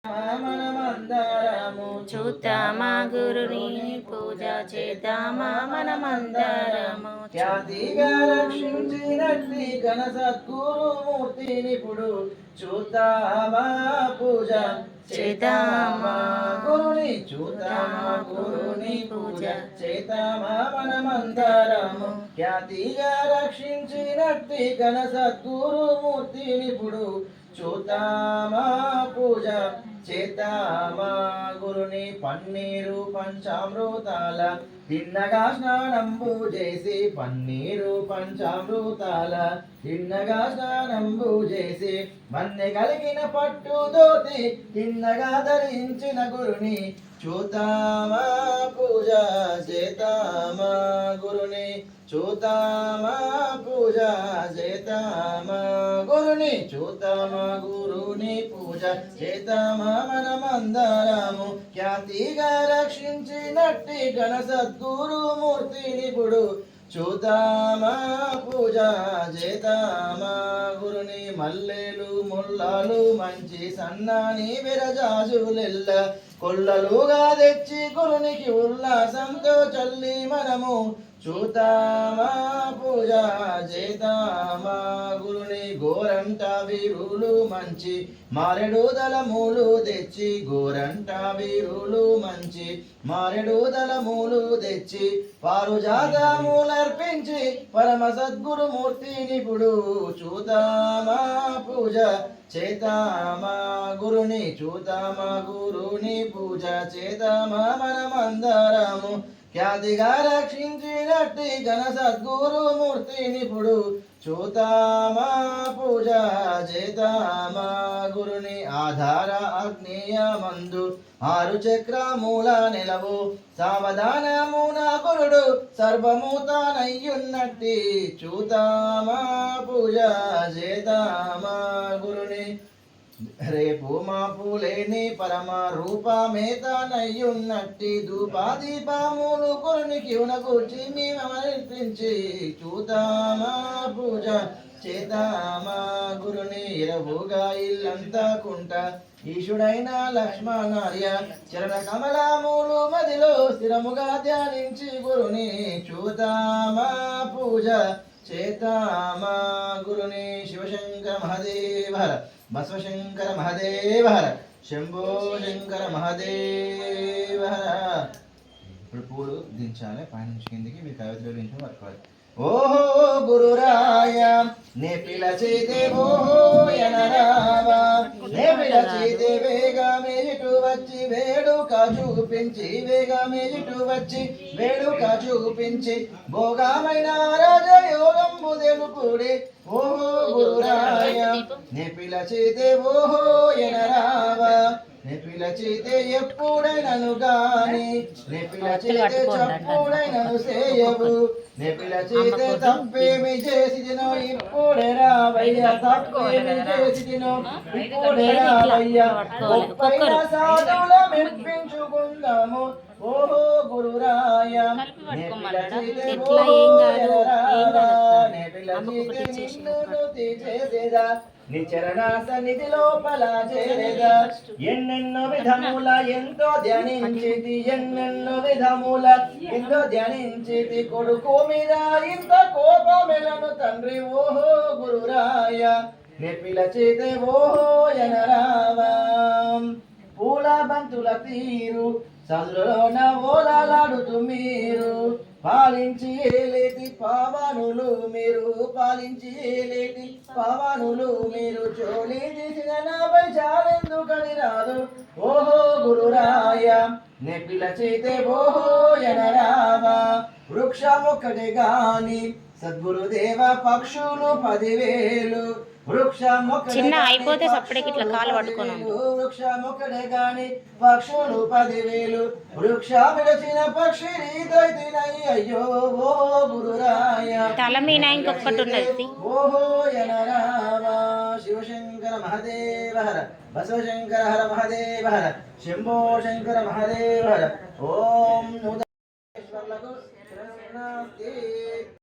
మనమందరము చూద్దామా గురుని పూజ చేద్దామా మనమందరము. ఖ్యాతిగా రక్షించినట్టి ఘన సద్గురుమూర్తినిప్పుడు చూద్దామా పూజ చేద్దామా గురుని, చూద్దామా గురుని పూజ చేద్దామా మనమందరము. ఖ్యాతిగా రక్షించినట్టి ఘన సద్గురుమూర్తినిప్పుడు చూద్దామా పూజ చేద్దామా గురుని. పన్నీరు పంచామృతాల తిన్నగా స్నానంబు చేసి, పన్నీరు పంచామృతాల తిన్నగా స్నానంబు చేసి, మన్నె కలిగిన పట్టు దోతి తిన్నగా ధరించిన గురుని చూద్దామా పూజ చేద్దామా గురుని. చూద్దామా పూజ చేద్దామా గురుని, చూద్దామా గురుని పూజ చేద్దామా మనమందరము. ఖ్యాతిగా రక్షించినట్టి ఘన సద్గురుమూర్తినిప్పుడు చూద్దామా పూజ చేద్దామా గురుని. మల్లెలు ముల్లాలు మంచి సన్నాని విరజాజులెల్ల కొల్లలుగా తెచ్చి గురునికి ఉల్లాసంతో చల్లి మనము చూద్దామా పూజ చేద్దామా గురుని. గోరంట వీరులు మంచి మారెడు దళములు తెచ్చి, గోరంట వీరులు మంచి మారెడు దళములు తెచ్చి, పారుజాతములర్పించి పరమ సద్గురుమూర్తినిప్పుడు చూద్దామా పూజ చేద్దామా గురుని. చూద్దామా గురుని పూజ చేద్దామా మనమందరము. ఖ్యాతిగా రక్షించినట్టి ఘన సద్గురుమూర్తినిప్పుడు చూద్దామా పూజ చేద్దామా గురుని. ఆధార అగ్నేయ మందు ఆరు చక్రమూల నిలవు సావధానమున గురుడు సర్వము తానయ్యున్నట్టి చూద్దామా పూజ చేద్దామా గురుని. రేపు మాపు లేని పరమ రూపమేతనయ్యున్నట్టి ధూపాదీపములు గురునికి ఉనగూర్చి మేమర్పించి చూద్దామా పూజ చేద్దామా గురుని. ఇరవుగా ఇల్లంతా కుంట ఈశుడైన లక్ష్మణార్య చరణ కమలములు మదిలో స్థిరముగా ధ్యానించి గురుని చూద్దామా పూజ చేద్దామా గురుని. శివశంకర మహదేవ హర, బసవశంకర మహదేవ హర, శంభో శంకర మహదేవ హర. ఇప్పుడు పూలు దించాలి పైనుంచి కిందికి, మీరు కవితలో దించి పట్టుకోవాలి. ఓహో గురురాయ నే పిలచితే ఓహో ఎనరావా, నే పిలచితే వేగమే ఇటు వచ్చి వేడుక చూపించి, వేగమే ఇటు వచ్చి వేడుక చూపించి భోగమైన రాజయోగంబు తెలుపుడి. ఓహో గురురాయ నే పిలచితే ఓహో ఎనరావా, నే పిలచితే ఎప్పుడైనను గాని, నే పిలచితే చప్పుడైనను సేయవు, నే పిలచితే తప్పేమి చేసిదినో ఇప్పుడే రావయ్య, తప్పేమి చేసిదినో ఇప్పుడే రావయ్య, గొప్పైన సాధువుల మెప్పించుకుందాము. ఓహో గురురాయ నే పిలచితే ఓహో ఎనరావా, నే పిలచితే నిన్ను చేసేదా, నీ చరణ సన్నిధి లోపల చేరేదా. ఎన్నెన్నో విధముల ఎంతో ధ్యానించితి, ఎన్నెన్నో విధముల ఎంతో ధ్యానించితి, కొడుకు మీద ఇంత కోపమెలను తండ్రి. ఓహో గురురాయ నే పిలచితే ఓహో ఎనరావా, పూల బంతుల తీరు సందులోన ఓలాడుతూ మీరు పాలించి ఏలేటి పావనులు, మీరు పాలించి ఏలేటి పావనులు, మీరు చోళీ తీసిన నాపై చాలెందుకని రాదు. ఓహో గురురాయ నే పిలచితే ఓహో ఎనరావా, వృక్షమొక్కటి గాని సద్గురుదేవ పక్షులు 10,000, చిన్న అయిపోతే సప్పుడేకి ఇట్లా కాలు పట్టుకోను. వృక్షమొక్కడే గాని పక్షులు 10,000, వృక్షమిడచిన పక్షి రీతైతినై అయ్యో. ఓ గురురాయ తల మీద ఇంకొకటి ఉన్నది. ఓహో ఎనరావా, శివశంకర మహదేవ హర, బసవశంకర హర మహదేవ హర, శంభో శంకర మహదేవ హర. ఓం నూతనేశ్వర్లకు శరణార్థి.